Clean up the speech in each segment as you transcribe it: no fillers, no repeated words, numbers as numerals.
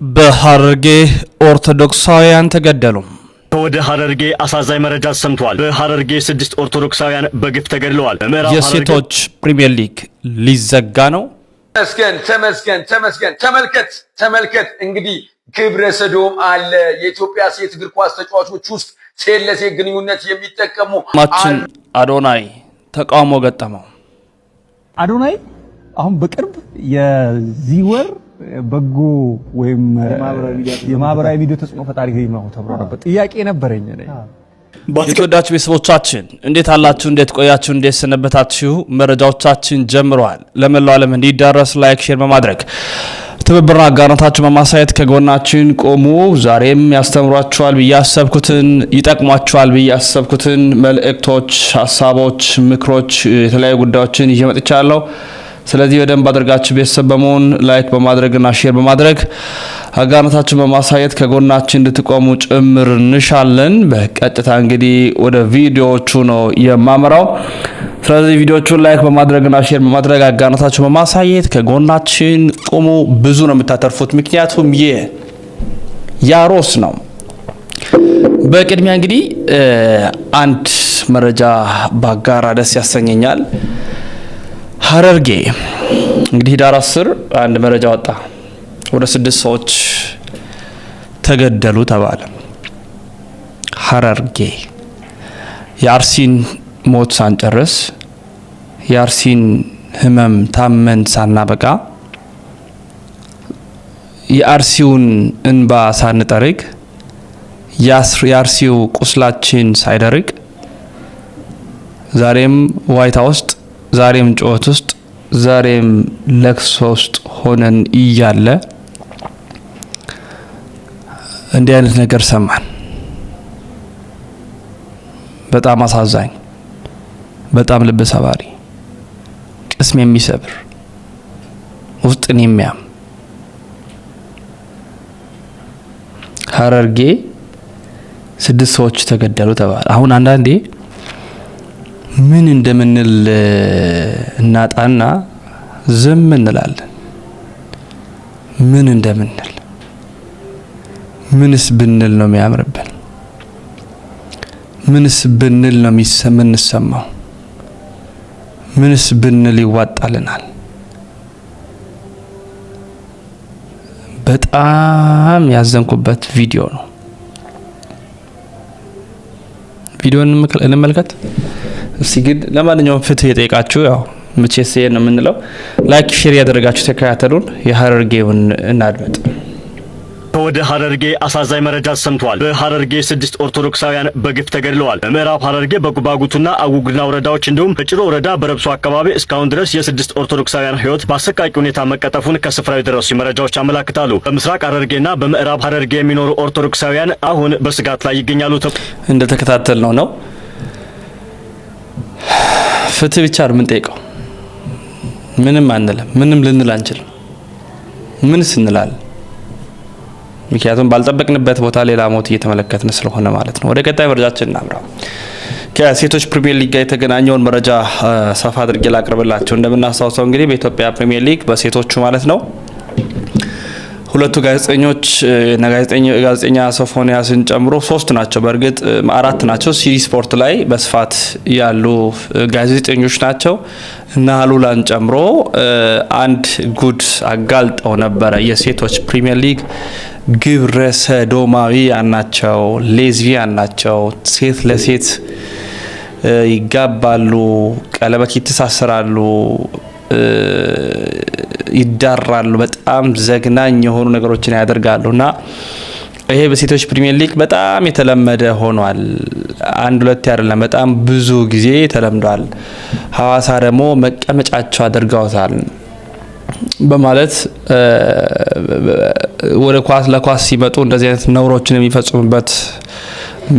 በሐረርጌ ኦርቶዶክሳውያን ተገደሉ። ወደ ሐረርጌ አሳዛኝ መረጃ ሰምቷል። በሐረርጌ 6 ኦርቶዶክሳውያን በግፍ ተገድለዋል። የሴቶች ፕሪሚየር ሊግ ሊዘጋ ነው። ተመስገን ተመልከት። እንግዲህ ግብረ ሰዶም አለ። የኢትዮጵያ ሴት እግር ኳስ ተጫዋቾች ውስጥ ሴት ለሴት ግንኙነት የሚጠቀሙ ማችን አዶናይ ተቃውሞ ገጠመው። አዶናይ አሁን በቅርብ የዚህ ወር በጎ ወይም የማህበራዊ ሚዲያ ተጽዕኖ ፈጣሪ ነው ተብሎ ነበር። ጥያቄ ነበረኝ እኔ። የተወዳችሁ ቤተሰቦቻችን እንዴት አላችሁ? እንዴት ቆያችሁ? እንዴት ሰነበታችሁ? መረጃዎቻችን ጀምረዋል። ለመላው ዓለም እንዲዳረስ ላይክ፣ ሼር በማድረግ ትብብርና አጋርነታችሁን በማሳየት ከጎናችን ቆሙ። ዛሬም ያስተምሯችኋል ብዬ ያሰብኩትን ይጠቅሟችኋል ብዬ ያሰብኩትን መልእክቶች፣ ሀሳቦች፣ ምክሮች፣ የተለያዩ ጉዳዮችን ይዤ መጥቻለሁ። ስለዚህ በደንብ አድርጋችሁ ቤተሰብ በመሆን ላይክ በማድረግና ሼር በማድረግ አጋርነታችሁን በማሳየት ከጎናችን እንድትቆሙ ጭምር እንሻለን። በቀጥታ እንግዲህ ወደ ቪዲዮዎቹ ነው የማመራው። ስለዚህ ቪዲዮቹን ላይክ በማድረግና ሼር በማድረግ አጋርነታችሁን በማሳየት ከጎናችን ቆሙ። ብዙ ነው የምታተርፉት፣ ምክንያቱም ያሮስ ነው። በቅድሚያ እንግዲህ አንድ መረጃ ባጋራ ደስ ያሰኘኛል። ሐረርጌ እንግዲህ ዳር 10 አንድ መረጃ ወጣ። ወደ 6 ሰዎች ተገደሉ ተባለ። ሐረርጌ የአርሲን ሞት ሳንጨርስ የአርሲን ህመም ታመን ሳናበቃ የአርሲውን እንባ ሳንጠርግ የአርሲው ቁስላችን ሳይደርቅ ዛሬም ዋይታ ውስጥ ዛሬም ጩኸት ውስጥ ዛሬም ለቅሶ ውስጥ ሆነን እያለ እንዲህ አይነት ነገር ሰማን። በጣም አሳዛኝ፣ በጣም ልብ ሰባሪ፣ ቅስም የሚሰብር፣ ውስጥን የሚያም ሐረርጌ 6 ሰዎች ተገደሉ ተባለ። አሁን አንዳንዴ ምን እንደምንል እናጣና ዝም እንላለን። ምን እንደምንል ምንስ ብንል ነው የሚያምርብን? ምንስ ብንል ነው የምንሰማው? ምንስ ብንል ይዋጣልናል? በጣም ያዘንኩበት ቪዲዮ ነው። ቪዲዮን እንመልከት። እስቲ ግን ለማንኛውም ፍትህ የጠየቃችሁ ያው መቼስ ነው የምንለው። ላይክ ሼር ያደረጋችሁ ተከታተሉን። የሐረርጌውን እናድምጥ። ወደ ሐረርጌ አሳዛኝ መረጃ ሰምቷል። በሐረርጌ 6 ኦርቶዶክሳውያን በግፍ ተገድለዋል። በምዕራብ ሐረርጌ በጉባጉቱና አጉግና ወረዳዎች እንዲሁም በጭሮ ወረዳ በረብሶ አካባቢ እስካሁን ድረስ የ6 ኦርቶዶክሳውያን ሕይወት በአሰቃቂ ሁኔታ መቀጠፉን ከስፍራው የደረሱ መረጃዎች ያመለክታሉ። በምስራቅ ሐረርጌና በምዕራብ ሐረርጌ የሚኖሩ ኦርቶዶክሳውያን አሁን በስጋት ላይ ይገኛሉ። እንደተከታተል ነው ፍትህ ብቻ ነው የምንጠይቀው። ምንም አንልም፣ ምንም ልንል አንችልም። ምንስ እንላለን? ምክንያቱም ባልጠበቅንበት ቦታ ሌላ ሞት እየተመለከትን ስለሆነ ማለት ነው። ወደ ቀጣይ መረጃችን እናምራው። ከሴቶች ፕሪሚየር ሊግ ጋር የተገናኘውን መረጃ ሰፋ አድርጌ ላቅርብላችሁ። እንደምናስታውሰው እንግዲህ በኢትዮጵያ ፕሪሚየር ሊግ በሴቶቹ ማለት ነው ሁለቱ ጋዜጠኞች ጋዜጠኛ ሶፎንያስን ጨምሮ 3 ናቸው። በእርግጥ 4 ናቸው። ሲሪ ስፖርት ላይ በስፋት ያሉ ጋዜጠኞች ናቸው እና አሉላን ጨምሮ አንድ ጉድ አጋልጠው ነበረ። የሴቶች ፕሪሚየር ሊግ ግብረ ሰዶማዊያን ናቸው፣ ሌዝቢያን ናቸው፣ ሴት ለሴት ይጋባሉ፣ ቀለበት ይተሳሰራሉ፣ ይዳራሉ። በጣም ዘግናኝ የሆኑ ነገሮችን ያደርጋሉና ይሄ በሴቶች ፕሪሚየር ሊግ በጣም የተለመደ ሆኗል። አንድ ሁለት አይደለም፣ በጣም ብዙ ጊዜ ተለምዷል። ሐዋሳ ደግሞ መቀመጫቸው አድርገውታል በማለት ወደ ለኳስ ሲመጡ እንደዚህ አይነት ነውሮችን የሚፈጽሙበት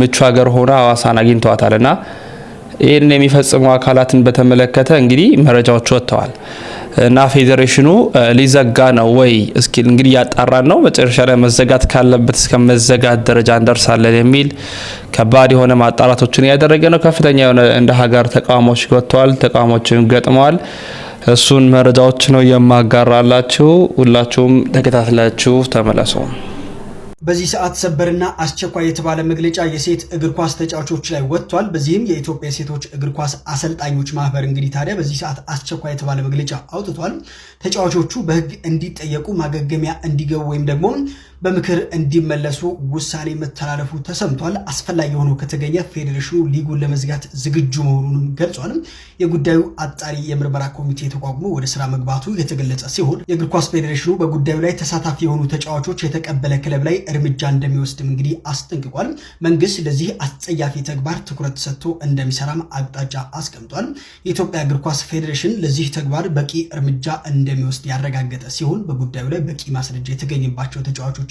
ምቹ ሀገር ሆና ሐዋሳን አግኝተዋታልና ይህን የሚፈጽሙ አካላትን በተመለከተ እንግዲህ መረጃዎች ወጥተዋል እና ፌዴሬሽኑ ሊዘጋ ነው ወይ እስኪ እንግዲህ ያጣራን ነው። መጨረሻ ላይ መዘጋት ካለበት እስከ መዘጋት ደረጃ እንደርሳለን የሚል ከባድ የሆነ ማጣራቶችን ያደረገ ነው። ከፍተኛ የሆነ እንደ ሀገር ተቃውሞች ወጥተዋል፣ ተቃውሞችን ገጥመዋል። እሱን መረጃዎች ነው የማጋራላችሁ። ሁላችሁም ተከታትላችሁ ተመለሱ። በዚህ ሰዓት ሰበርና አስቸኳይ የተባለ መግለጫ የሴት እግር ኳስ ተጫዋቾች ላይ ወጥቷል። በዚህም የኢትዮጵያ ሴቶች እግር ኳስ አሰልጣኞች ማህበር እንግዲህ ታዲያ በዚህ ሰዓት አስቸኳይ የተባለ መግለጫ አውጥቷል። ተጫዋቾቹ በህግ እንዲጠየቁ፣ ማገገሚያ እንዲገቡ ወይም ደግሞ በምክር እንዲመለሱ ውሳኔ መተላለፉ ተሰምቷል። አስፈላጊ ሆኖ ከተገኘ ፌዴሬሽኑ ሊጉን ለመዝጋት ዝግጁ መሆኑንም ገልጿል። የጉዳዩ አጣሪ የምርመራ ኮሚቴ ተቋቁሞ ወደ ስራ መግባቱ የተገለጸ ሲሆን የእግር ኳስ ፌዴሬሽኑ በጉዳዩ ላይ ተሳታፊ የሆኑ ተጫዋቾች የተቀበለ ክለብ ላይ እርምጃ እንደሚወስድም እንግዲህ አስጠንቅቋል። መንግስት ለዚህ አስጸያፊ ተግባር ትኩረት ሰጥቶ እንደሚሰራም አቅጣጫ አስቀምጧል። የኢትዮጵያ እግር ኳስ ፌዴሬሽን ለዚህ ተግባር በቂ እርምጃ እንደሚወስድ ያረጋገጠ ሲሆን በጉዳዩ ላይ በቂ ማስረጃ የተገኘባቸው ተጫዋቾች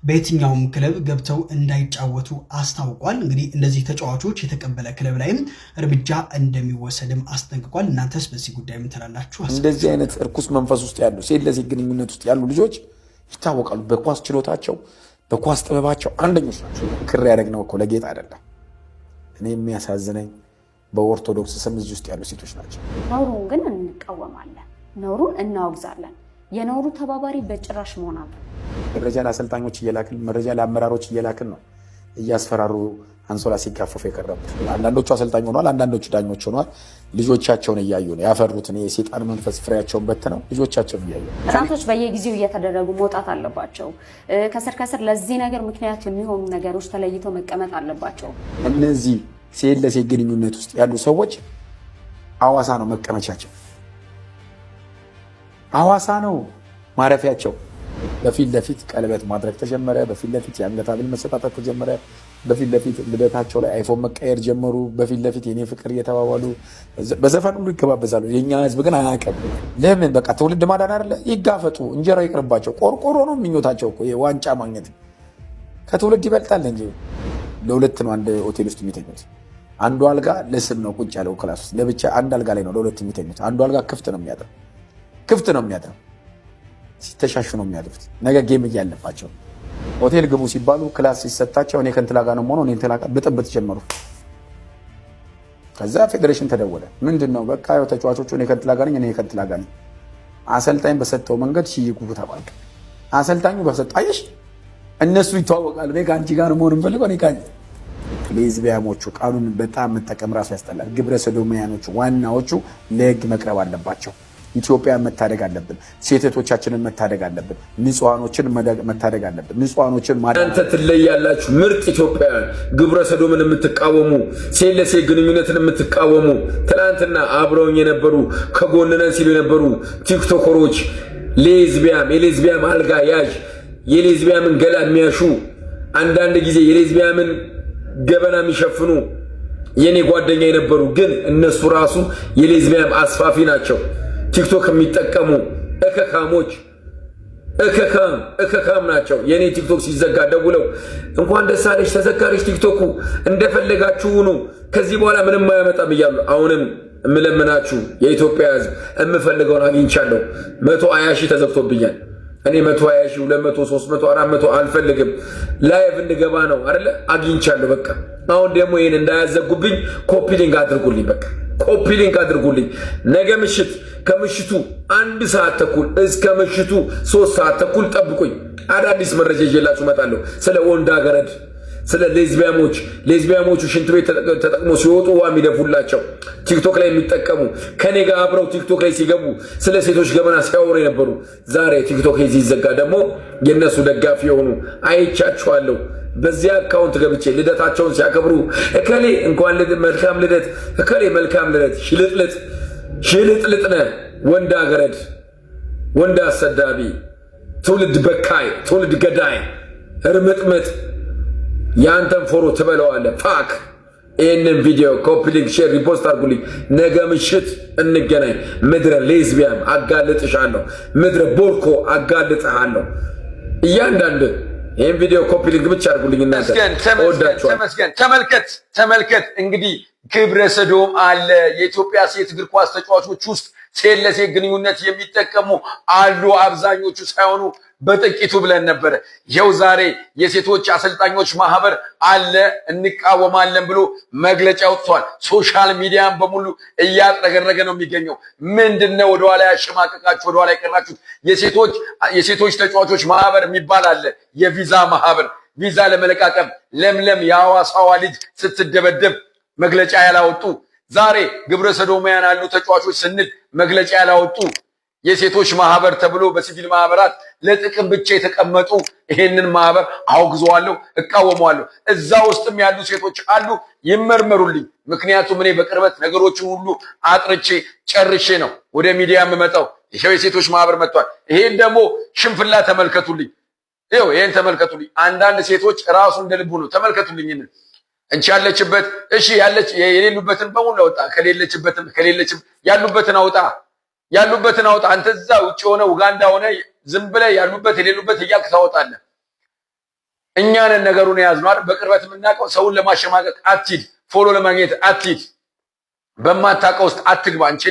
በየትኛውም ክለብ ገብተው እንዳይጫወቱ አስታውቋል። እንግዲህ እነዚህ ተጫዋቾች የተቀበለ ክለብ ላይም እርምጃ እንደሚወሰድም አስጠንቅቋል። እናንተስ በዚህ ጉዳይ ምን ትላላችሁ? እንደዚህ አይነት እርኩስ መንፈስ ውስጥ ያሉ ሴት ለሴት ግንኙነት ውስጥ ያሉ ልጆች ይታወቃሉ። በኳስ ችሎታቸው፣ በኳስ ጥበባቸው አንደኞች ናቸው። ክር ያደረግነው እኮ ለጌጥ አይደለም። እኔ የሚያሳዝነኝ በኦርቶዶክስ ስም እዚህ ውስጥ ያሉ ሴቶች ናቸው። ነውሩን ግን እንቃወማለን፣ ነውሩን እናወግዛለን። የነውሩ ተባባሪ በጭራሽ መሆን አለ። መረጃ ለአሰልጣኞች እየላክን መረጃ ለአመራሮች እየላክን ነው እያስፈራሩ አንሶላ ሲጋፈፉ የቀረቡት። አንዳንዶቹ አሰልጣኝ ሆኗል፣ አንዳንዶቹ ዳኞች ሆኗል። ልጆቻቸውን እያዩ ነው ያፈሩትን የሴጣን መንፈስ ፍሬያቸውን በትነው ልጆቻቸውን እያዩ ነው። ጥናቶች በየጊዜው እየተደረጉ መውጣት አለባቸው። ከስር ከስር ለዚህ ነገር ምክንያት የሚሆኑ ነገሮች ተለይተው መቀመጥ አለባቸው። እነዚህ ሴት ለሴት ግንኙነት ውስጥ ያሉ ሰዎች ሐዋሳ ነው መቀመቻቸው፣ ሐዋሳ ነው ማረፊያቸው። በፊት ለፊት ቀለበት ማድረግ ተጀመረ። በፊት ለፊት የአንገት ሐብል መሰጣጣት ተጀመረ። በፊት ለፊት ልደታቸው ላይ አይፎን መቀየር ጀመሩ። በፊት ለፊት የኔ ፍቅር እየተባባሉ በዘፈን ሁሉ ይገባበዛሉ። የኛ ህዝብ ግን አያውቅም። ለምን? በቃ ትውልድ ማዳን አይደለ? ይጋፈጡ፣ እንጀራው ይቅርባቸው። ቆርቆሮ ነው ምኞታቸው እኮ ዋንጫ ማግኘት ከትውልድ ይበልጣል እንጂ። ለሁለት ነው አንድ ሆቴል ውስጥ የሚተኙት። አንዱ አልጋ ለስም ነው ቁጭ ያለው ክላስ ውስጥ ለብቻ አንድ አልጋ ላይ ነው ለሁለት የሚተኙት። አንዱ አልጋ ክፍት ነው የሚያድረው ሲተሻሹ ነው የሚያድሩት። ነገ ጌም እያለባቸው ሆቴል ግቡ ሲባሉ ክላስ ሲሰጣቸው እኔ ከእንትና ጋር ነው የምሆነው እኔ እንትና ጋር ብጥብጥ ጀመሩ። ከዛ ፌዴሬሽን ተደወለ። ምንድነው? በቃ ያው ተጫዋቾቹ እኔ ከእንትና ጋር ነኝ እኔ ከእንትና ጋር ነኝ። አሰልጣኝ በሰጠው መንገድ ሲይጉ ተባለ። አሰልጣኙ በሰጣየሽ እነሱ ይተዋወቃሉ። እኔ ከአንቺ ጋር መሆን እንፈልገው እኔ ካንቺ ሌዝቢያሞቹ ቃሉን በጣም መጠቀም ራሱ ያስጠላል። ግብረ ሰዶማያኖቹ ዋናዎቹ ለህግ መቅረብ አለባቸው። ኢትዮጵያን መታደግ አለብን። ሴቶቻችንን መታደግ አለብን። ንጹሃኖችን መታደግ አለብን። ንጹሃኖችን እናንተ ትለያላችሁ። ምርጥ ኢትዮጵያውያን ግብረ ሰዶምን የምትቃወሙ፣ ሴት ለሴት ግንኙነትን የምትቃወሙ፣ ትናንትና አብረውኝ የነበሩ ከጎንነን ሲሉ የነበሩ ቲክቶከሮች፣ የሌዝቢያም አልጋ ያዥ፣ የሌዝቢያምን ገላ የሚያሹ፣ አንዳንድ ጊዜ የሌዝቢያምን ገበና የሚሸፍኑ የኔ ጓደኛ የነበሩ ግን እነሱ ራሱ የሌዝቢያም አስፋፊ ናቸው። ቲክቶክ የሚጠቀሙ እከካሞች እከካም ናቸው። የኔ ቲክቶክ ሲዘጋ ደውለው እንኳን ደስ አለሽ ተዘጋሪሽ ቲክቶኩ እንደፈለጋችሁ ሁኑ ከዚህ በኋላ ምንም አያመጣም እያሉ አሁንም እምለምናችሁ የኢትዮጵያ ሕዝብ እምፈልገውን አግኝቻለሁ። 120 ሺህ ተዘግቶብኛል። እኔ 120 ሺህ 200 300 400 አልፈልግም። ላይቭ እንድገባ ነው አይደለ? አግኝቻለሁ። በቃ አሁን ደግሞ ይሄን እንዳያዘጉብኝ ኮፒ ሊንክ አድርጉልኝ። በቃ ኮፒ ሊንክ አድርጉልኝ። ነገ ምሽት ከምሽቱ 1 ሰዓት ተኩል እስከ ምሽቱ 3 ሰዓት ተኩል ጠብቁኝ። አዳዲስ መረጃ ይዤላችሁ እመጣለሁ። ስለ ወንዳ ገረድ፣ ስለ ሌዝቢያሞቹ ሽንት ቤት ተጠቅሞ ሲወጡ ውሃ የሚደፉላቸው ቲክቶክ ላይ የሚጠቀሙ ከኔ ጋር አብረው ቲክቶክ ላይ ሲገቡ ስለ ሴቶች ገመና ሲያወሩ የነበሩ ዛሬ ቲክቶክ ሲዘጋ ደግሞ የነሱ ደጋፊ የሆኑ አይቻችኋለሁ። በዚያ አካውንት ገብቼ ልደታቸውን ሲያከብሩ እከሌ እንኳን መልካም ልደት፣ እከሌ መልካም ልደት። ሽልጥልጥ ነህ ወንዳ ገረድ፣ ወንዳ አሰዳቢ፣ ትውልድ በካይ፣ ትውልድ ገዳይ፣ እርምጥምጥ ያንተን ፎሮ ትበለዋለህ። ፋክ ይህንን ቪዲዮ ኮፒ ሊንክ ሼር ሪፖስት አድርጉልኝ። ነገ ምሽት እንገናኝ። ምድረ ሌዝቢያም አጋልጥሻለሁ፣ ምድረ ቦርኮ አጋልጥሃለሁ። እያንዳንድ ይህን ቪዲዮ ኮፒ ሊንክ ብቻ አድርጉልኝ። እናንተ ተመስገን። ተመልከት እንግዲህ ግብረ ሰዶም አለ። የኢትዮጵያ ሴት እግር ኳስ ተጫዋቾች ውስጥ ሴት ለሴት ግንኙነት የሚጠቀሙ አሉ። አብዛኞቹ ሳይሆኑ በጥቂቱ ብለን ነበረ። ይኸው ዛሬ የሴቶች አሰልጣኞች ማህበር አለ እንቃወማለን ብሎ መግለጫ ወጥቷል። ሶሻል ሚዲያን በሙሉ እያጥረገረገ ነው የሚገኘው። ምንድነው ወደኋላ ያሸማቀቃችሁ ወደኋላ የቀራችሁት? የሴቶች ተጫዋቾች ማህበር የሚባል አለ፣ የቪዛ ማህበር። ቪዛ ለመለቃቀም ለምለም የሐዋሳዋ ልጅ ስትደበደብ መግለጫ ያላወጡ፣ ዛሬ ግብረ ሰዶማውያን ያሉ ተጫዋቾች ስንል መግለጫ ያላወጡ የሴቶች ማህበር ተብሎ በሲቪል ማህበራት ለጥቅም ብቻ የተቀመጡ ይሄንን ማህበር አውግዘዋለሁ፣ እቃወመዋለሁ። እዛ ውስጥም ያሉ ሴቶች አሉ፣ ይመርመሩልኝ። ምክንያቱም እኔ በቅርበት ነገሮችን ሁሉ አጥርቼ ጨርሼ ነው ወደ ሚዲያ የምመጣው። ይሄው የሴቶች ማህበር መጥቷል። ይሄን ደግሞ ሽንፍላ ተመልከቱልኝ። ይሄን ተመልከቱልኝ። አንዳንድ ሴቶች ራሱ እንደልቡ ነው። ተመልከቱልኝ። እንቺ ያለችበት እሺ፣ የሌሉበትን በሙሉ አውጣ፣ ከሌለችም ያሉበትን አውጣ። አንተ እዛ ውጭ ሆነ ኡጋንዳ ሆነ ዝም ብለህ ያሉበት የሌሉበት እያልክ ታወጣለህ። እኛ ነን ነገሩን የያዝነው አይደል? በቅርበት የምናውቀው። ሰውን ለማሸማቀቅ አትሂድ፣ ፎሎ ለማግኘት አትሂድ፣ በማታውቀው ውስጥ አትግባ። እንቺ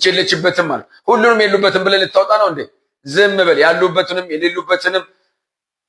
የለችበትም ማለት ሁሉንም የሉበትም ብለህ ልታወጣ ነው እንዴ? ዝም በል። ያሉበትንም የሌሉበትንም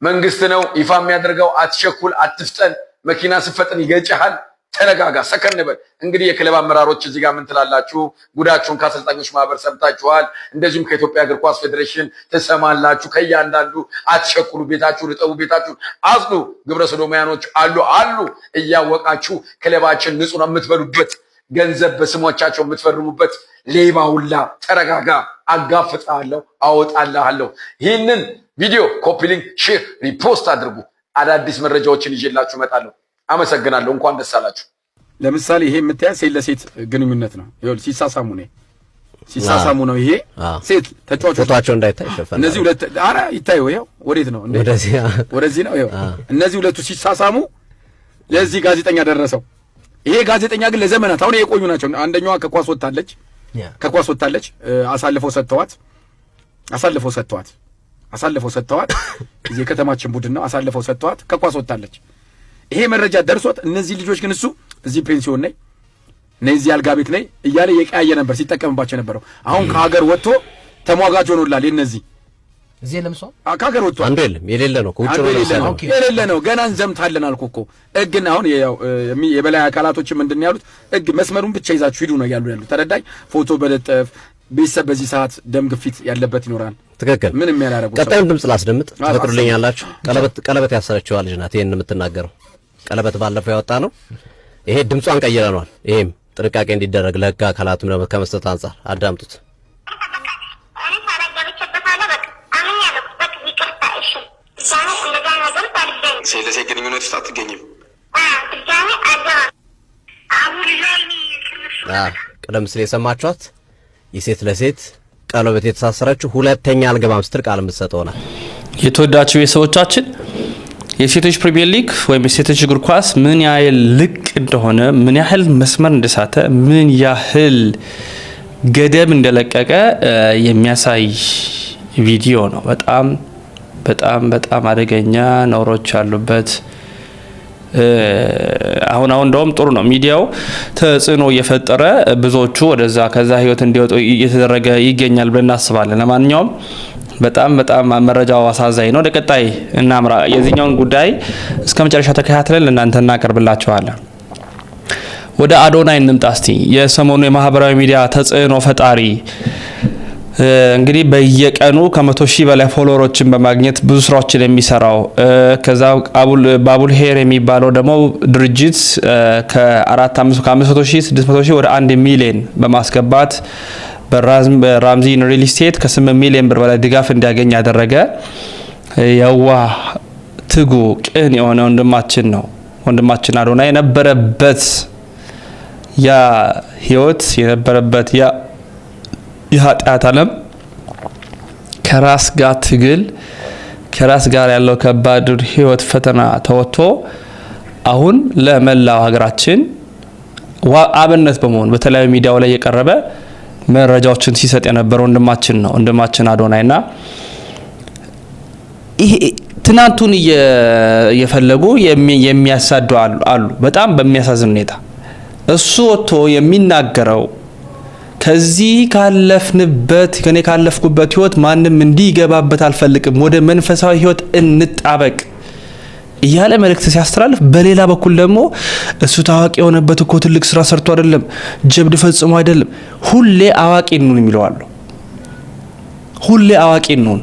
መንግስት ነው ይፋ የሚያደርገው። አትቸኩል፣ አትፍጠን። መኪና ስፈጥን ይገጭሃል። ተረጋጋ፣ ሰከን በል። እንግዲህ የክለብ አመራሮች እዚህ ጋር ምን ትላላችሁ? ጉዳችሁን ከአሰልጣኞች ማህበር ሰምታችኋል። እንደዚሁም ከኢትዮጵያ እግር ኳስ ፌዴሬሽን ትሰማላችሁ። ከእያንዳንዱ አትቸኩሉ፣ ቤታችሁን እጠቡ፣ ቤታችሁን አጽዱ። ግብረ ሰዶማያኖች አሉ እያወቃችሁ ክለባችን ንጹህ ነው የምትበሉበት፣ ገንዘብ በስሞቻቸው የምትፈርሙበት ሌባ ሁላ። ተረጋጋ፣ አጋፍጣለሁ፣ አወጣልሃለሁ። ይህንን ቪዲዮ ኮፒ ሊንክ፣ ሼር፣ ሪፖስት አድርጉ። አዳዲስ መረጃዎችን ይዤላችሁ እመጣለሁ። አመሰግናለሁ። እንኳን ደስ አላችሁ። ለምሳሌ ይሄ የምታያት ሴት ለሴት ግንኙነት ነው። ይኸውልህ ሲሳሳሙ ነው። ይሄ ሴት ተጫዋቾች ፎቶአቸው እንዳይታይ ሸፈነ። እነዚህ ሁለት አረ ይታዩ። ይኸው ወዴት ነው? ወደዚህ ነው። ይኸው እነዚህ ሁለቱ ሲሳሳሙ ለዚህ ጋዜጠኛ ደረሰው። ይሄ ጋዜጠኛ ግን ለዘመናት አሁን የቆዩ ናቸው። አንደኛዋ ከኳስ ወጣለች። አሳልፈው ሰጥተዋት እዚህ ከተማችን ቡድን ነው። አሳልፈው ሰጥተዋት ከኳስ ወጣለች። ይሄ መረጃ ደርሶት እነዚህ ልጆች ግን እሱ እዚህ ፔንሲዮን ነኝ እዚህ አልጋ ቤት ነኝ እያለ የቀያየ ነበር ሲጠቀምባቸው ነበረው። አሁን ከሀገር ወጥቶ ተሟጋጅ ሆኖላል። የነዚህ እዚህ ለምሳው ከሀገር ወጥቶ አንዱ የሌለ ነው ከውጭ ነው። ገና እንዘምታለን አልኩ እኮ። እግን አሁን የበላይ አካላቶችም ምንድን ያሉት እግ መስመሩን ብቻ ይዛችሁ ሂዱ ነው ያሉ። ተረዳኝ። ፎቶ በለጠፍ ቤተሰብ በዚህ ሰዓት ደም ግፊት ያለበት ይኖራል። ትክክል። ምን የሚያደርጉ ቀጣዩን ድምጽ ላስደምጥ ተፈቅዶልኛላችሁ። ቀለበት ያሰረችው ልጅ ናት ይሄን የምትናገረው። ቀለበት ባለፈው ያወጣ ነው። ይሄ ድምጿን ቀይረናል። ይሄም ጥንቃቄ እንዲደረግ ለህግ አካላቱም ደግሞ ከመስጠት አንፃር አዳምጡት። ሴለሴ ግንኙነት ውስጥ አትገኝም። ቀደም ሲል የሰማችኋት የሴት ለሴት ቀለበት የተሳሰረችው ሁለተኛ አልገባም ስትል ቃል የምትሰጠው ናት። የተወዳችሁ የሰዎቻችን የሴቶች ፕሪሚየር ሊግ ወይም የሴቶች እግር ኳስ ምን ያህል ልቅ እንደሆነ፣ ምን ያህል መስመር እንደሳተ፣ ምን ያህል ገደብ እንደለቀቀ የሚያሳይ ቪዲዮ ነው። በጣም በጣም በጣም አደገኛ ነውሮች ያሉበት። አሁን እንደውም ጥሩ ነው ሚዲያው ተጽዕኖ እየፈጠረ ብዙዎቹ ወደዛ ከዛ ህይወት እንዲወጡ እየተደረገ ይገኛል ብለን እናስባለን። ለማንኛውም በጣም መረጃው አሳዛኝ ነው። ለቀጣይ እናምራ። የዚህኛውን ጉዳይ እስከ መጨረሻ ተከታትለን ለእናንተ እናቀርብላችኋለን። ወደ አዶናይ እንምጣ እስቲ። የሰሞኑ የማህበራዊ ሚዲያ ተጽዕኖ ፈጣሪ እንግዲህ በየቀኑ ከ100,000 በላይ ፎሎወሮችን በማግኘት ብዙ ስራዎችን የሚሰራው ከዛ ባቡል ሄር የሚባለው ደግሞ ድርጅት ከ500,000 600,000 ወደ 1 ሚሊዮን በማስገባት በራምዚ ሪል ስቴት ከ8 ሚሊዮን ብር በላይ ድጋፍ እንዲያገኝ ያደረገ የዋህ ትጉ ቅን የሆነ ወንድማችን ነው። ወንድማችን አዶናይ የነበረበት ያ ህይወት የነበረበት ያ የኃጢአት ዓለም ከራስ ጋር ትግል ከራስ ጋር ያለው ከባድ ህይወት ፈተና ተወጥቶ አሁን ለመላው ሀገራችን አብነት በመሆን በተለያዩ ሚዲያው ላይ የቀረበ መረጃዎችን ሲሰጥ የነበረ ወንድማችን ነው። ወንድማችን አዶናይና ይሄ ትናንቱን የፈለጉ የሚያሳዱ አሉ። በጣም በሚያሳዝን ሁኔታ እሱ ወጥቶ የሚናገረው ከዚህ ካለፍንበት ከኔ ካለፍኩበት ህይወት ማንም እንዲገባበት አልፈልግም፣ ወደ መንፈሳዊ ህይወት እንጣበቅ እያለ መልእክት ሲያስተላልፍ፣ በሌላ በኩል ደግሞ እሱ ታዋቂ የሆነበት እኮ ትልቅ ስራ ሰርቶ አይደለም፣ ጀብድ ፈጽሞ አይደለም፣ ሁሌ አዋቂ እንሁን የሚለዋሉ። ሁሌ አዋቂ እንሁን።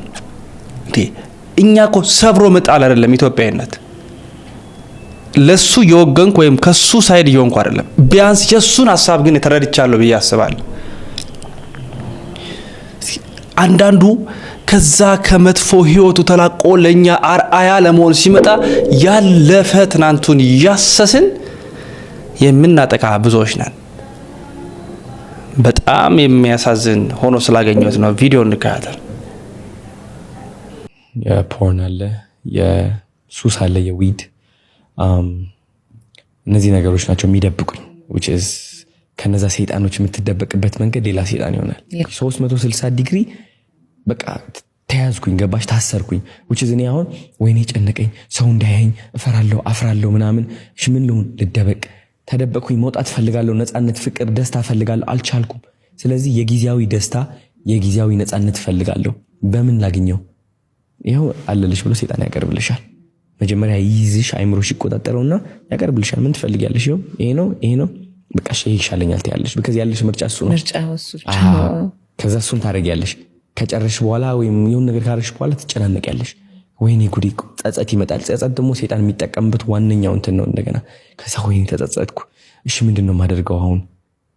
እኛ እኮ ሰብሮ መጣል አይደለም ኢትዮጵያዊነት። ለሱ የወገንኩ ወይም ከሱ ሳይድ የሆንኩ አይደለም። ቢያንስ የሱን ሐሳብ ግን ተረድቻለሁ ብዬ አስባለሁ። አንዳንዱ ከዛ ከመጥፎ ህይወቱ ተላቆ ለኛ አርአያ ለመሆን ሲመጣ ያለፈ ትናንቱን ያሰስን የምናጠቃ ብዙዎች ነን። በጣም የሚያሳዝን ሆኖ ስላገኘሁት ነው። ቪዲዮ እንከታተል። የፖርን አለ፣ የሱስ አለ፣ የዊድ እነዚህ ነገሮች ናቸው የሚደብቁኝ። which is ከነዛ ሰይጣኖች የምትደበቅበት መንገድ ሌላ ሰይጣን ይሆናል። 360 ዲግሪ በቃ ተያዝኩኝ፣ ገባሽ፣ ታሰርኩኝ። which is እኔ አሁን ወይኔ ጨነቀኝ፣ ሰው እንዳያየኝ እፈራለሁ፣ አፍራለሁ ምናምን። እሺ ምን ልሁን? ልደበቅ? ተደበቅኩኝ። መውጣት ፈልጋለሁ፣ ነፃነት፣ ፍቅር፣ ደስታ ፈልጋለሁ፣ አልቻልኩም። ስለዚህ የጊዜያዊ ደስታ፣ የጊዜያዊ ነፃነት ፈልጋለሁ። በምን ላግኘው? ይሄው አለልሽ ብሎ ሰይጣን ያቀርብልሻል። መጀመሪያ ይይዝሽ፣ አይምሮሽ ይቆጣጠረውና ያቀርብልሻል። ምን ትፈልጊያለሽ? ይሄ ነው በቃ እሺ ይሻለኛል ትያለሽ። because ያለሽ ምርጫ እሱ ነው። ከዛ እሱን ታረጊያለሽ። ከጨረሽ በኋላ ወይም የሆነ ነገር ካረሽ በኋላ ትጨናነቂያለሽ። ወይኔ ጉዲ፣ ጸጸት ይመጣል። ጸጸት ደግሞ ሰይጣን የሚጠቀምበት ዋነኛው እንትን ነው። እንደገና ከዛ ወይኔ ተጸጸትኩ፣ እሺ ምንድነው የማደርገው አሁን?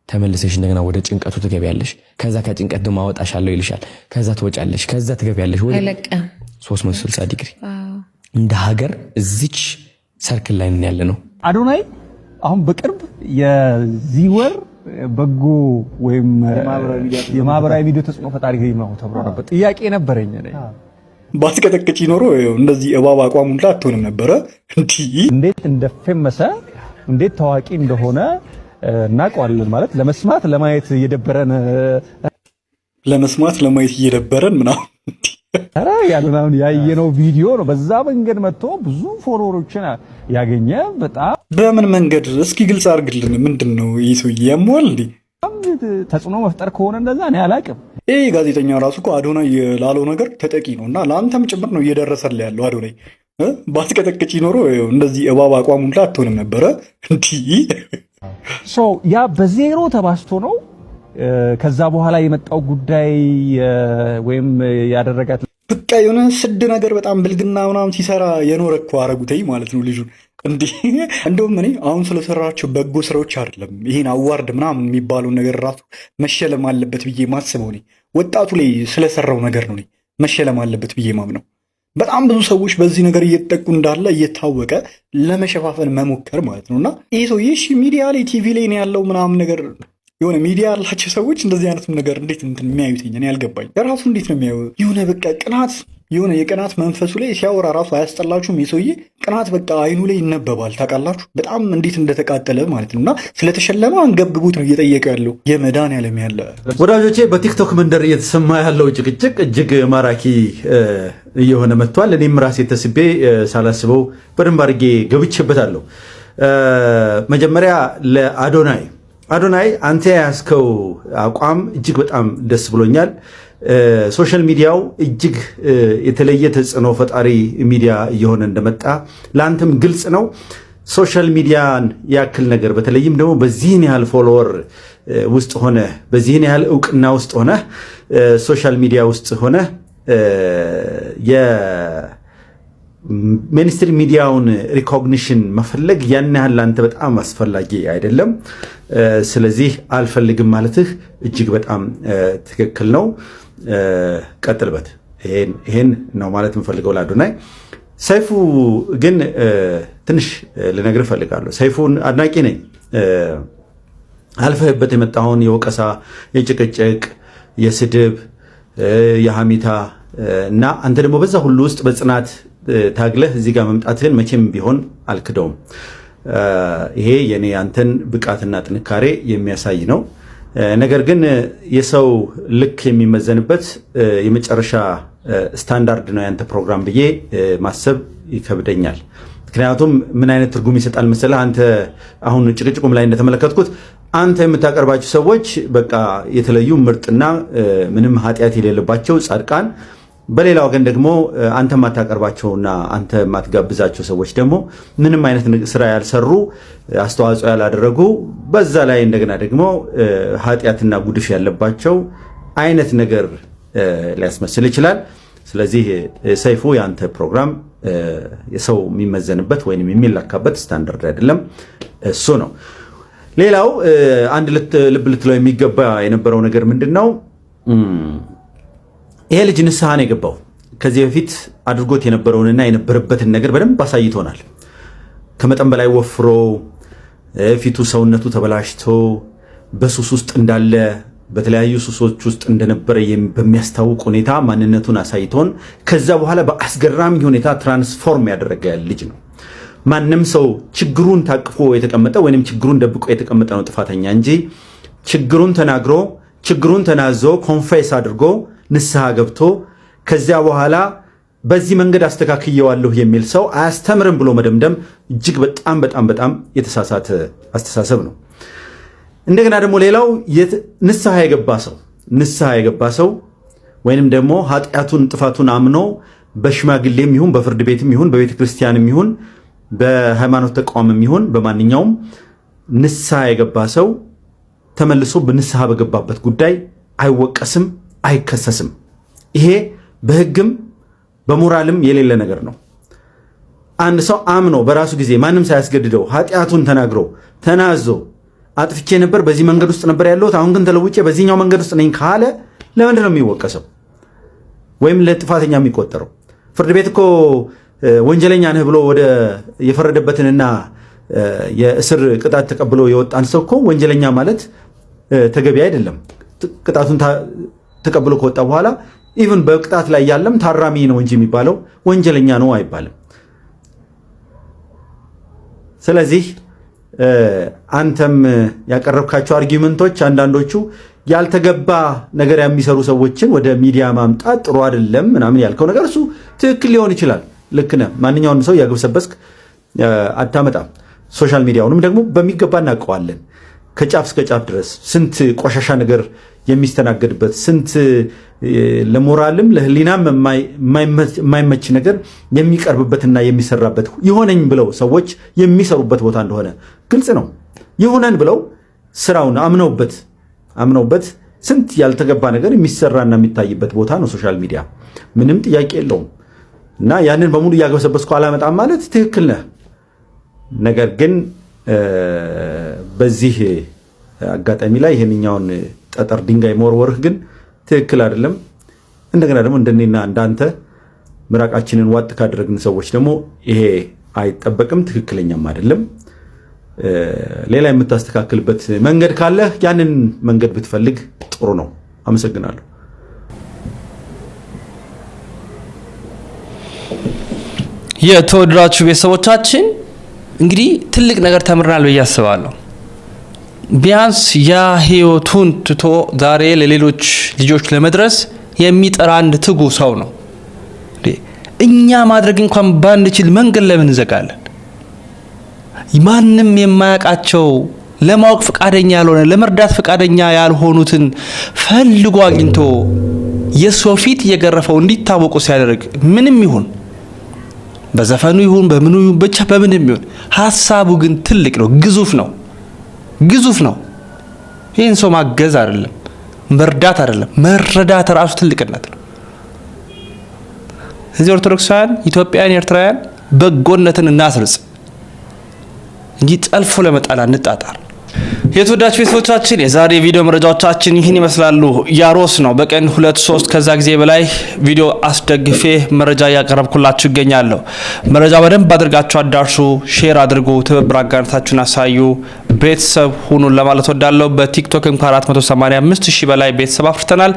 ተመልሰሽ እንደገና ወደ ጭንቀቱ ትገቢያለሽ። ከዛ ከጭንቀት ደግሞ አወጣሻለሁ ይልሻል። ከዛ ትወጫለሽ፣ ከዛ ትገቢያለሽ ወደ 360 ዲግሪ። እንደ ሀገር እዚች ሰርክል ላይ ያለ ነው። አዶናይ አሁን በቅርብ የዚህ ወር በጎ ወይም የማህበራዊ ሚዲያ ተጽዕኖ ፈጣሪ ነው ተብሎ ነበር። ጥያቄ ነበረኝ እኔ ባትቀጠቅጪ ኖሮ እንደዚህ እባብ አቋም ሁላ አትሆንም ነበረ። እንዴት እንደፈመሰ እንዴት ታዋቂ እንደሆነ እናውቀዋለን። ማለት ለመስማት ለማየት እየደበረን ምናምን አረ ያሉናውን ያየነው ቪዲዮ ነው። በዛ መንገድ መጥቶ ብዙ ፎሎወሮችን ያገኘ በጣም በምን መንገድ እስኪ ግልጽ አድርግልን። ምንድነው ይሱ ያሟል እንዴ? ተጽዕኖ መፍጠር ከሆነ እንደዛ እኔ አላውቅም። ይሄ ጋዜጠኛ ራሱ እኮ አዶናይ ላለው ነገር ተጠቂ ነውና ለአንተም ጭምር ነው እየደረሰልህ ያለው። አዶናይ ባትቀጠቅጪ ኖሮ እንደዚህ እባብ አቋም ሁላ አትሆንም ነበረ። ያ በዜሮ ተባስቶ ነው። ከዛ በኋላ የመጣው ጉዳይ ወይም ያደረጋት በቃ የሆነ ስድ ነገር በጣም ብልግና ምናምን ሲሰራ የኖረ እኮ አረጉተይ ማለት ነው ልጁን። እንደውም እኔ አሁን ስለሰራቸው በጎ ስራዎች አይደለም ይሄን አዋርድ ምናምን የሚባለው ነገር ራሱ መሸለም አለበት ብዬ ማስበው እኔ ወጣቱ ላይ ስለሰራው ነገር ነው መሸለም አለበት ብዬ ማምነው። በጣም ብዙ ሰዎች በዚህ ነገር እየተጠቁ እንዳለ እየታወቀ ለመሸፋፈን መሞከር ማለት ነውና ይሄ ሰውዬ ሚዲያ ላይ ቲቪ ላይ ነው ያለው ምናምን ነገር የሆነ ሚዲያ ያላቸው ሰዎች እንደዚህ አይነት ነገር እንዴት የሚያዩት እኔ ያልገባኝ። ራሱ እንዴት ነው የሚያዩ? የሆነ በቃ ቅናት፣ የሆነ የቅናት መንፈሱ ላይ ሲያወራ ራሱ አያስጠላችሁም? የሰውዬ ቅናት በቃ አይኑ ላይ ይነበባል። ታውቃላችሁ በጣም እንዴት እንደተቃጠለ ማለት ነውና ስለተሸለመ አንገብግቡት ነው እየጠየቀ ያለው የመድኃኒዓለም ያለ ወዳጆቼ። በቲክቶክ መንደር እየተሰማ ያለው ጭቅጭቅ እጅግ ማራኪ እየሆነ መጥቷል። እኔም ራሴ ተስቤ ሳላስበው በደንብ አድርጌ ገብቼበታለሁ። መጀመሪያ ለአዶናይ አንተ ያስከው አቋም እጅግ በጣም ደስ ብሎኛል። ሶሻል ሚዲያው እጅግ የተለየ ተጽዕኖ ፈጣሪ ሚዲያ እየሆነ እንደመጣ ለአንተም ግልጽ ነው። ሶሻል ሚዲያን ያክል ነገር በተለይም ደግሞ በዚህን ያህል ፎሎወር ውስጥ ሆነ በዚህን ያህል እውቅና ውስጥ ሆነ ሶሻል ሚዲያ ውስጥ ሆነ የሚኒስትሪ ሚዲያውን ሪኮግኒሽን መፈለግ ያን ያህል ለአንተ በጣም አስፈላጊ አይደለም። ስለዚህ አልፈልግም ማለትህ እጅግ በጣም ትክክል ነው። ቀጥልበት። ይሄን ነው ማለት የምፈልገው ለአዶናይ። ሰይፉ ግን ትንሽ ልነግርህ እፈልጋለሁ። ሰይፉን አድናቂ ነኝ። አልፈህበት የመጣውን የወቀሳ፣ የጭቅጭቅ፣ የስድብ፣ የሐሚታ እና አንተ ደግሞ በዛ ሁሉ ውስጥ በጽናት ታግለህ እዚህ ጋር መምጣትህን መቼም ቢሆን አልክደውም። ይሄ የኔ አንተን ብቃትና ጥንካሬ የሚያሳይ ነው። ነገር ግን የሰው ልክ የሚመዘንበት የመጨረሻ ስታንዳርድ ነው ያንተ ፕሮግራም ብዬ ማሰብ ይከብደኛል። ምክንያቱም ምን አይነት ትርጉም ይሰጣል መሰለህ? አንተ አሁን ጭቅጭቁም ላይ እንደተመለከትኩት አንተ የምታቀርባቸው ሰዎች በቃ የተለዩ ምርጥና ምንም ኃጢአት የሌለባቸው ጻድቃን፣ በሌላ ወገን ደግሞ አንተ የማታቀርባቸውና አንተ የማትጋብዛቸው ሰዎች ደግሞ ምንም አይነት ስራ ያልሰሩ አስተዋጽኦ ያላደረጉ በዛ ላይ እንደገና ደግሞ ኃጢአትና ጉድፍ ያለባቸው አይነት ነገር ሊያስመስል ይችላል። ስለዚህ ሰይፉ ያንተ ፕሮግራም የሰው የሚመዘንበት ወይንም የሚለካበት ስታንዳርድ አይደለም፣ እሱ ነው። ሌላው አንድ ልብ ልትለው የሚገባ የነበረው ነገር ምንድነው? ይሄ ልጅ ንስሐ ነው የገባው። ከዚህ በፊት አድርጎት የነበረውንና የነበረበትን ነገር በደንብ አሳይቶናል። ከመጠን በላይ ወፍሮ ፊቱ ሰውነቱ ተበላሽቶ በሱስ ውስጥ እንዳለ በተለያዩ ሱሶች ውስጥ እንደነበረ በሚያስታውቅ ሁኔታ ማንነቱን አሳይቶን ከዛ በኋላ በአስገራሚ ሁኔታ ትራንስፎርም ያደረገ ልጅ ነው። ማንም ሰው ችግሩን ታቅፎ የተቀመጠ ወይንም ችግሩን ደብቆ የተቀመጠ ነው ጥፋተኛ እንጂ ችግሩን ተናግሮ ችግሩን ተናዞ ኮንፌስ አድርጎ ንስሐ ገብቶ ከዚያ በኋላ በዚህ መንገድ አስተካክየዋለሁ የሚል ሰው አያስተምርም ብሎ መደምደም እጅግ በጣም በጣም በጣም የተሳሳተ አስተሳሰብ ነው። እንደገና ደግሞ ሌላው ንስሐ የገባ ሰው ወይንም ደግሞ ኃጢአቱን ጥፋቱን አምኖ በሽማግሌም ይሁን በፍርድ ቤትም ይሁን በቤተ ክርስቲያንም ይሁን በሃይማኖት ተቋምም ይሁን በማንኛውም ንስሐ የገባ ሰው ተመልሶ በንስሐ በገባበት ጉዳይ አይወቀስም፣ አይከሰስም። ይሄ በሕግም በሞራልም የሌለ ነገር ነው። አንድ ሰው አምኖ በራሱ ጊዜ ማንም ሳያስገድደው ኃጢአቱን ተናግሮ ተናዞ አጥፍቼ ነበር፣ በዚህ መንገድ ውስጥ ነበር ያለሁት፣ አሁን ግን ተለውጬ በዚህኛው መንገድ ውስጥ ነኝ ካለ ለምንድን ነው የሚወቀሰው ወይም ለጥፋተኛ የሚቆጠረው? ፍርድ ቤት እኮ ወንጀለኛ ነህ ብሎ ወደ የፈረደበትንና የእስር ቅጣት ተቀብሎ የወጣን ሰው እኮ ወንጀለኛ ማለት ተገቢ አይደለም። ቅጣቱን ተቀብሎ ከወጣ በኋላ ኢቭን በቅጣት ላይ ያለም ታራሚ ነው እንጂ የሚባለው ወንጀለኛ ነው አይባልም። ስለዚህ አንተም ያቀረብካቸው አርጊመንቶች አንዳንዶቹ ያልተገባ ነገር የሚሰሩ ሰዎችን ወደ ሚዲያ ማምጣት ጥሩ አይደለም ምናምን ያልከው ነገር እሱ ትክክል ሊሆን ይችላል። ልክ ነህ። ማንኛውንም ሰው ያግብሰበስክ አታመጣም። ሶሻል ሚዲያውንም ደግሞ በሚገባ እናውቀዋለን። ከጫፍ እስከ ጫፍ ድረስ ስንት ቆሻሻ ነገር የሚስተናገድበት፣ ስንት ለሞራልም ለሕሊናም የማይመች ነገር የሚቀርብበትና የሚሰራበት ይሆነኝ ብለው ሰዎች የሚሰሩበት ቦታ እንደሆነ ግልጽ ነው። ይሆነን ብለው ስራውን አምነውበት ስንት ያልተገባ ነገር የሚሰራና የሚታይበት ቦታ ነው ሶሻል ሚዲያ። ምንም ጥያቄ የለውም። እና ያንን በሙሉ እያገበሰበስኩ አላመጣም ማለት ትክክል ነህ። ነገር ግን በዚህ አጋጣሚ ላይ ይሄንኛውን ጠጠር ድንጋይ መወርወርህ ግን ትክክል አይደለም። እንደገና ደግሞ እንደኔና እንዳንተ ምራቃችንን ዋጥ ካደረግን ሰዎች ደግሞ ይሄ አይጠበቅም፣ ትክክለኛም አይደለም። ሌላ የምታስተካክልበት መንገድ ካለ ያንን መንገድ ብትፈልግ ጥሩ ነው። አመሰግናለሁ። የተወደዳችሁ ቤተሰቦቻችን እንግዲህ ትልቅ ነገር ተምረናል ብዬ አስባለሁ። ቢያንስ ያ ህይወቱን ትቶ ዛሬ ለሌሎች ልጆች ለመድረስ የሚጠራ አንድ ትጉ ሰው ነው። እኛ ማድረግ እንኳን ባንችል መንገድ ለምን እንዘጋለን? ማንም የማያውቃቸው ለማወቅ ፈቃደኛ ያልሆነ ለመርዳት ፈቃደኛ ያልሆኑትን ፈልጎ አግኝቶ የሰው ፊት እየገረፈው እንዲታወቁ ሲያደርግ ምንም ይሁን በዘፈኑ ይሁን በምኑ ይሁን ብቻ በምንም ይሁን ሐሳቡ ግን ትልቅ ነው፣ ግዙፍ ነው። ይህን ሰው ማገዝ አይደለም መርዳት አይደለም መረዳት ራሱ ትልቅነት ነው። እዚህ ኦርቶዶክሳውያን ኢትዮጵያውያን ኤርትራውያን በጎነትን እናስርጽ እንጂ ጠልፎ ለመጣል አንጣጣር። የተወዳችሁ ቤተሰቦቻችን የዛሬ ቪዲዮ መረጃዎቻችን ይህን ይመስላሉ። ያሮስ ነው በቀን 2-3 ከዛ ጊዜ በላይ ቪዲዮ አስደግፌ መረጃ ያቀረብኩላችሁ ይገኛለሁ። መረጃ በደንብ አድርጋችሁ አዳርሱ፣ ሼር አድርጉ፣ ትብብር አጋርታችሁን አሳዩ፣ ቤተሰብ ሁኑ ለማለት ወዳለሁ። በቲክቶክ እንኳን 485,000 በላይ ቤተሰብ አፍርተናል።